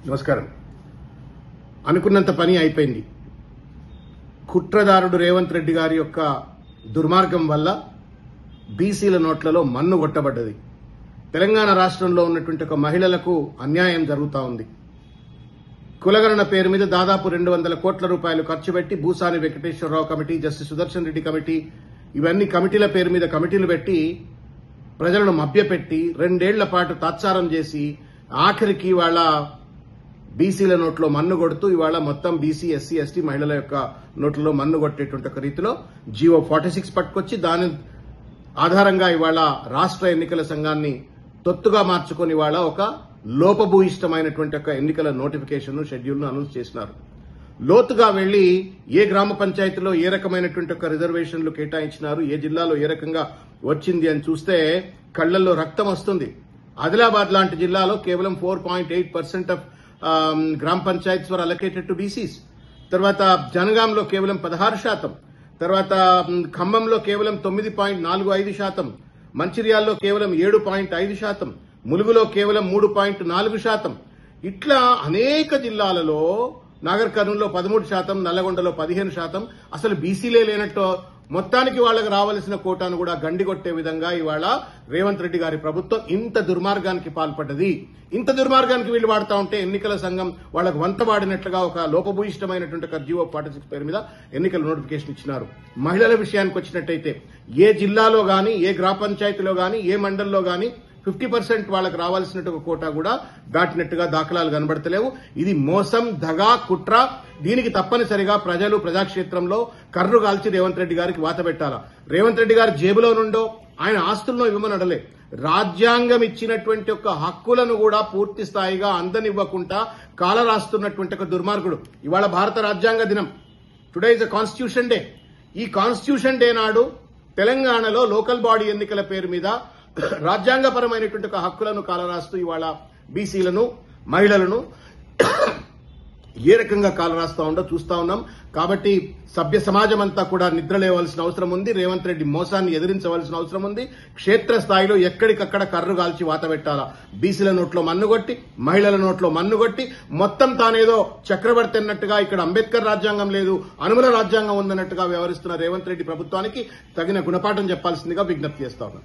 నమస్కారం. అనుకున్నంత పని అయిపోయింది. కుట్రదారుడు రేవంత్ రెడ్డి గారి యొక్క దుర్మార్గం వల్ల బీసీల నోట్లలో మన్ను కొట్టబడ్డది. తెలంగాణ రాష్ట్రంలో ఉన్నటువంటి ఒక మహిళలకు అన్యాయం జరుగుతూ ఉంది. కులగణన పేరు మీద దాదాపు 200 కోట్ల రూపాయలు ఖర్చు పెట్టి Bhusani Venkateswararao committee, justice Sudarshan Reddy committee, ఇవన్నీ కమిటీల పేరు మీద కమిటీలు పెట్టి ప్రజలను మభ్యపెట్టి 2 ఏళ్ల పాటు తాత్సారం చేసి ఆఖరికి వాళ్ళ బీసీల నోట్లో మన్ను కొడుతూ ఇవాళ మొత్తం బీసీ, ఎస్సీ, ఎస్టీ మహిళల యొక్క నోట్లలో మన్ను కొట్టేటువంటి ఒక రీతిలో జీవో 46 పట్టుకొచ్చి దాని ఆధారంగా ఇవాళ రాష్ట్ర ఎన్నికల సంఘాన్ని తొత్తుగా మార్చుకొని ఇవాళ ఒక లోపభూయిష్టమైనటువంటి ఒక ఎన్నికల నోటిఫికేషన్ షెడ్యూల్ను అనౌన్స్ చేసినారు. లోతుగా వెళ్లి ఏ గ్రామ పంచాయతీలో ఏ రకమైనటువంటి ఒక రిజర్వేషన్లు కేటాయించినారు, ఏ జిల్లాలో ఏ రకంగా వచ్చింది అని చూస్తే కళ్లల్లో రక్తం వస్తుంది. ఆదిలాబాద్ లాంటి జిల్లాలో కేవలం 4.8% ఆఫ్ గ్రామ పంచాయత్స్ వర్ అలొకేటెడ్ టు బీసీస్. తర్వాత జనగాంలో కేవలం 16%, తర్వాత ఖమ్మంలో కేవలం 9.45%, మంచిర్యాలలో కేవలం 7.5%, ములుగులో కేవలం 3.4%. ఇట్లా అనేక జిల్లాలలో, నాగర్ కర్నూలులో 13%, నల్లగొండలో 15%, అసలు బీసీలే లేనట్టు మొత్తానికి వాళ్లకు రావాల్సిన కోటాను కూడా గండికొట్టే విధంగా ఇవాళ రేవంత్ రెడ్డి గారి ప్రభుత్వం ఇంత దుర్మార్గానికి పాల్పడ్డది. ఇంత దుర్మార్గానికి వీళ్ళు వాడుతూ ఉంటే ఎన్నికల సంఘం వాళ్లకు వంతవాడినట్లుగా ఒక లోపభూయిష్టమైనటువంటి ఒక జీవో 46 పేరు మీద ఎన్నికల నోటిఫికేషన్ ఇచ్చినారు. మహిళల విషయానికి వచ్చినట్టయితే ఏ జిల్లాలో గాని, ఏ గ్రామ పంచాయతీలో గాని, ఏ మండలంలో గాని 50% వాళ్ళకు రావాల్సినట్టు ఒక కోటా కూడా దాటినట్టుగా దాఖలాలు కనబడతలేవు. ఇది మోసం, దగా, కుట్ర. దీనికి తప్పనిసరిగా ప్రజలు ప్రజాక్షేత్రంలో కర్రు కాల్చి రేవంత్ రెడ్డి గారికి వాత పెట్టాలా. రేవంత్ రెడ్డి గారి జేబులో నుండో ఆయన ఆస్తులను ఇవ్వమనడలే, రాజ్యాంగం ఇచ్చినటువంటి ఒక హక్కులను కూడా పూర్తి స్థాయిగా అందనివ్వకుండా కాలరాస్తున్నటువంటి ఒక దుర్మార్గుడు. ఇవాళ భారత రాజ్యాంగ దినం. Today is a constitution day. ఈ కాన్స్టిట్యూషన్ డే నాడు తెలంగాణలో లోకల్ బాడీ ఎన్నికల పేరు మీద రాజ్యాంగపరమైనటువంటి ఒక హక్కులను కాలరాస్తూ ఇవాళ బీసీలను, మహిళలను ఏ రకంగా కాలరాస్తా ఉందో చూస్తా ఉన్నాం. కాబట్టి సభ్య సమాజం అంతా కూడా నిద్రలేవలసిన అవసరం ఉంది. రేవంత్ రెడ్డి మోసాన్ని ఎదిరించవలసిన అవసరం ఉంది. క్షేత్రస్థాయిలో ఎక్కడికక్కడ కర్రు కాల్చి వాత పెట్టాలా. బీసీల నోట్లో మన్నుగొట్టి, మహిళల నోట్లో మన్నుగొట్టి, మొత్తం తానేదో చక్రవర్తి అన్నట్టుగా ఇక్కడ అంబేద్కర్ రాజ్యాంగం లేదు, అనుమల రాజ్యాంగం ఉందన్నట్టుగా వ్యవహరిస్తున్న రేవంత్ రెడ్డి ప్రభుత్వానికి తగిన గుణపాఠం చెప్పాల్సిందిగా విజ్ఞప్తి చేస్తా ఉన్నాం.